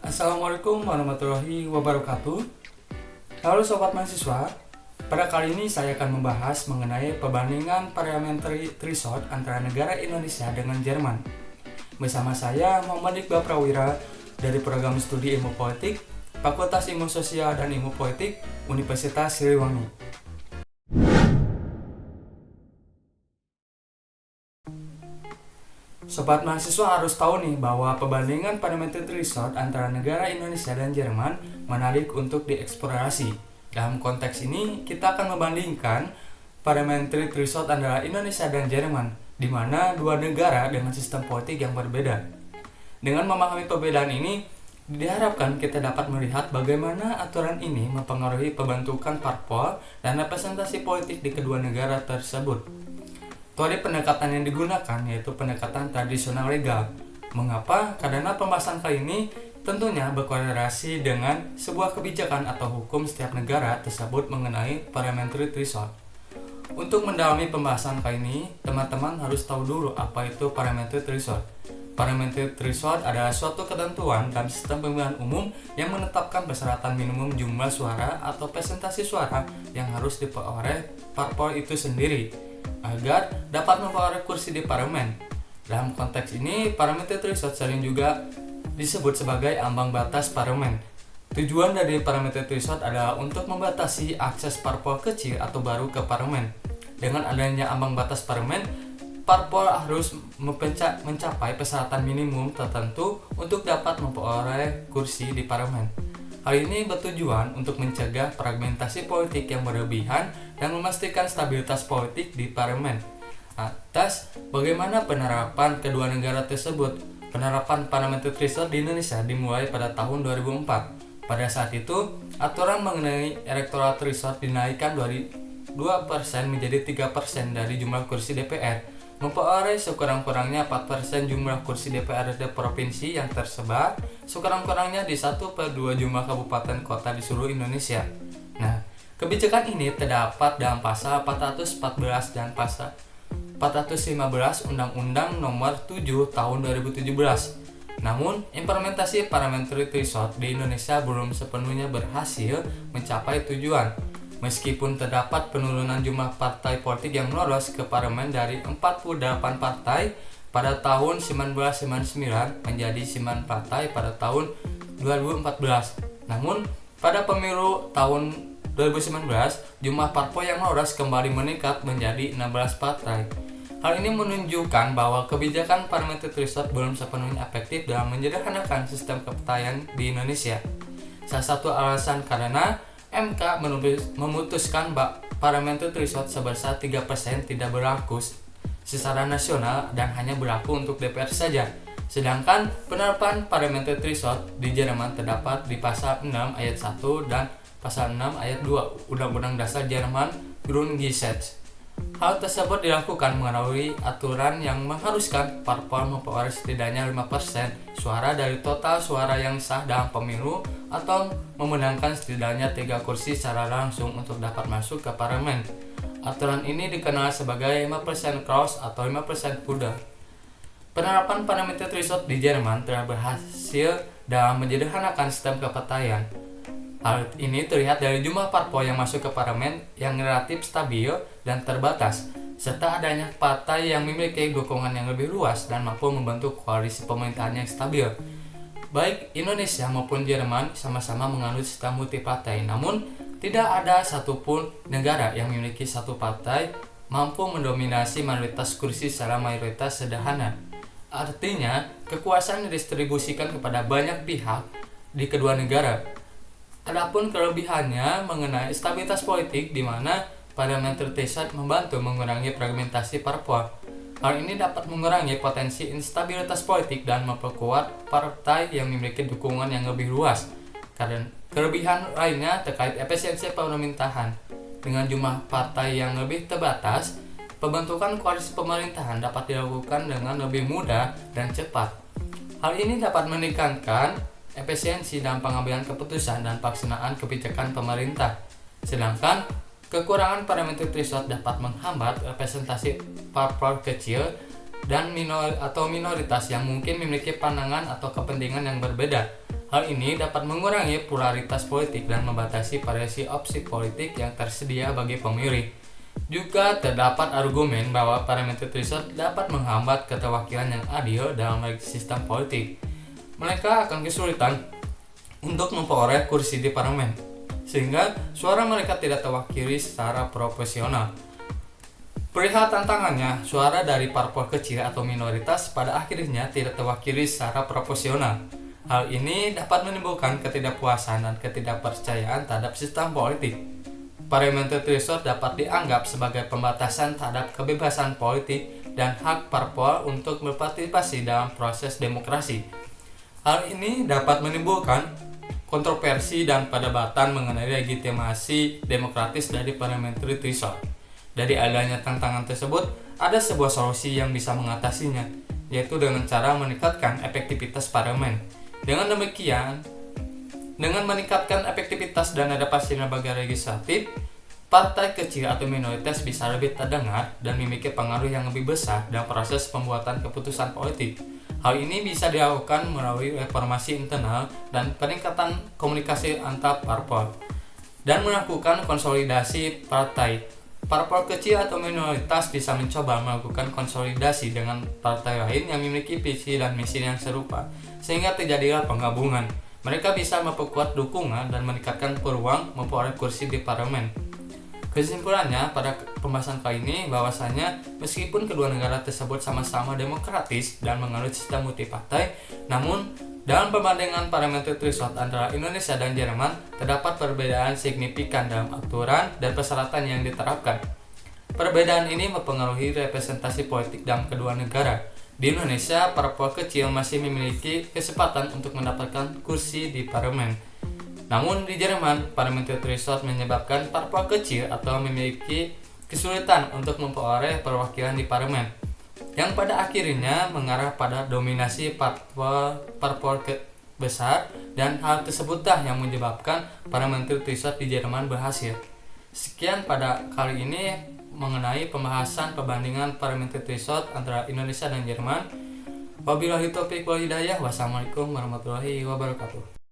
Assalamualaikum warahmatullahi wabarakatuh. Halo sobat mahasiswa, pada kali ini saya akan membahas mengenai perbandingan parliamentary threshold antara negara Indonesia dengan Jerman. Bersama saya Muhammad Iqbal Prawira dari program studi Ilmu Politik, Fakultas Ilmu Sosial dan Ilmu Politik, Universitas Siliwangi. Sobat mahasiswa harus tahu nih bahwa perbandingan parliamentary threshold antara negara Indonesia dan Jerman menarik untuk dieksplorasi. Dalam konteks ini, kita akan membandingkan parliamentary threshold antara Indonesia dan Jerman, di mana dua negara dengan sistem politik yang berbeda. Dengan memahami perbedaan ini, diharapkan kita dapat melihat bagaimana aturan ini mempengaruhi pembentukan parpol dan representasi politik di kedua negara tersebut. Teori pendekatan yang digunakan yaitu pendekatan tradisional legal. Mengapa? Karena pembahasan kali ini tentunya berkorelasi dengan sebuah kebijakan atau hukum setiap negara tersebut mengenai parliamentary threshold. Untuk mendalami pembahasan kali ini, teman-teman harus tahu dulu apa itu parliamentary threshold. Parliamentary threshold adalah suatu ketentuan dalam sistem pemilihan umum yang menetapkan persyaratan minimum jumlah suara atau presentasi suara yang harus diperoleh parpol itu sendiri agar dapat memperoleh kursi di parlemen. Dalam konteks ini, parliamentary threshold sering juga disebut sebagai ambang batas parlemen. Tujuan dari parliamentary threshold adalah untuk membatasi akses parpol kecil atau baru ke parlemen. Dengan adanya ambang batas parlemen, parpol harus mencapai persyaratan minimum tertentu untuk dapat memperoleh kursi di parlemen. Hal ini bertujuan untuk mencegah fragmentasi politik yang berlebihan dan memastikan stabilitas politik di parlemen. Atas bagaimana penerapan kedua negara tersebut, penerapan parliamentary threshold di Indonesia dimulai pada tahun 2004. Pada saat itu, aturan mengenai electoral threshold dinaikkan dari 2% menjadi 3% dari jumlah kursi DPR, memperoleh sekurang-kurangnya 4% jumlah kursi DPRD provinsi yang tersebar, sekurang-kurangnya di 1/2 jumlah kabupaten kota di seluruh Indonesia. Nah, kebijakan ini terdapat dalam pasal 414 dan pasal 415 Undang-Undang Nomor 7 Tahun 2017. Namun, implementasi parliamentary threshold di Indonesia belum sepenuhnya berhasil mencapai tujuan. Meskipun terdapat penurunan jumlah partai politik yang lolos ke parlemen dari 48 partai pada tahun 1999 menjadi 9 partai pada tahun 2014. Namun, pada pemilu tahun 2019, jumlah parpol yang lolos kembali meningkat menjadi 16 partai. Hal ini menunjukkan bahwa kebijakan parliamentary threshold belum sepenuhnya efektif dalam menyederhanakan sistem kepartaian di Indonesia. Salah satu alasan karena MK memutuskan parliamentary threshold sebesar 3% tidak berlaku secara nasional dan hanya berlaku untuk DPR saja. Sedangkan penerapan parliamentary threshold di Jerman terdapat di pasal 6 ayat 1 dan pasal 6 ayat 2 Undang-Undang Dasar Jerman Grundgesetz. Hal tersebut dilakukan melalui aturan yang mengharuskan parpol memperoleh setidaknya 5% suara dari total suara yang sah dalam pemilu atau memenangkan setidaknya 3 kursi secara langsung untuk dapat masuk ke parlemen. Aturan ini dikenal sebagai 5% clause atau 5% kuda. Penerapan parliamentary threshold di Jerman telah berhasil dalam menyederhanakan sistem kepartaian. Hal ini terlihat dari jumlah parpol yang masuk ke parlemen yang relatif stabil dan terbatas, serta adanya partai yang memiliki dukungan yang lebih luas dan mampu membentuk koalisi pemerintahan yang stabil. Baik Indonesia maupun Jerman sama-sama menganut sistem multipartai, namun tidak ada satupun negara yang memiliki satu partai mampu mendominasi mayoritas kursi secara mayoritas sederhana. Artinya, kekuasaan didistribusikan kepada banyak pihak di kedua negara. Adapun kelebihannya mengenai stabilitas politik di mana parliamentary threshold membantu mengurangi fragmentasi parpol. Hal ini dapat mengurangi potensi instabilitas politik dan memperkuat partai yang memiliki dukungan yang lebih luas. Karena kelebihan lainnya terkait efisiensi pemerintahan. Dengan jumlah partai yang lebih terbatas, pembentukan koalisi pemerintahan dapat dilakukan dengan lebih mudah dan cepat. Hal ini dapat meningkatkan efisiensi dalam pengambilan keputusan dan pelaksanaan kebijakan pemerintah. Sedangkan kekurangan parliamentary threshold dapat menghambat representasi parpol kecil dan minoritas yang mungkin memiliki pandangan atau kepentingan yang berbeda. Hal ini dapat mengurangi polaritas politik dan membatasi variasi opsi politik yang tersedia bagi pemilih. Juga terdapat argumen bahwa parameter threshold dapat menghambat keterwakilan yang adil dalam sistem politik. Mereka akan kesulitan untuk memperoleh kursi di parlemen, sehingga suara mereka tidak terwakili secara proporsional. Perihal tantangannya, suara dari parpol kecil atau minoritas pada akhirnya tidak terwakili secara proporsional. Hal ini dapat menimbulkan ketidakpuasan dan ketidakpercayaan terhadap sistem politik. Parliamentary threshold dapat dianggap sebagai pembatasan terhadap kebebasan politik dan hak parpol untuk berpartisipasi dalam proses demokrasi. Hal ini dapat menimbulkan kontroversi dan perdebatan mengenai legitimasi demokratis dari parliamentary threshold. Dari adanya tantangan tersebut, ada sebuah solusi yang bisa mengatasinya, yaitu dengan cara meningkatkan efektivitas parlemen. Dengan demikian, dengan meningkatkan efektivitas dan adaptasi lembaga legislatif, partai kecil atau minoritas bisa lebih terdengar dan memiliki pengaruh yang lebih besar dalam proses pembuatan keputusan politik. Hal ini bisa dilakukan melalui reformasi internal dan peningkatan komunikasi antar parpol, dan melakukan konsolidasi partai. Parpol kecil atau minoritas bisa mencoba melakukan konsolidasi dengan partai lain yang memiliki visi dan misi yang serupa, sehingga terjadilah penggabungan. Mereka bisa memperkuat dukungan dan meningkatkan peluang memperoleh kursi di parlemen. Kesimpulannya, pada pembahasan kali ini bahwasanya meskipun kedua negara tersebut sama-sama demokratis dan menganut sistem multipartai, namun dalam perbandingan parliamentary threshold antara Indonesia dan Jerman terdapat perbedaan signifikan dalam aturan dan persyaratan yang diterapkan. Perbedaan ini mempengaruhi representasi politik dalam kedua negara. Di Indonesia, parpol kecil masih memiliki kesempatan untuk mendapatkan kursi di parlemen. Namun di Jerman, parliamentary threshold menyebabkan parpol kecil atau memiliki kesulitan untuk memperoleh perwakilan di parlemen, yang pada akhirnya mengarah pada dominasi parpol besar, dan hal tersebutlah yang menyebabkan parliamentary threshold di Jerman berhasil. Sekian pada kali ini mengenai pembahasan perbandingan parliamentary threshold antara Indonesia dan Jerman. Wabillahi taufiq wal hidayah. Wassalamualaikum warahmatullahi wabarakatuh.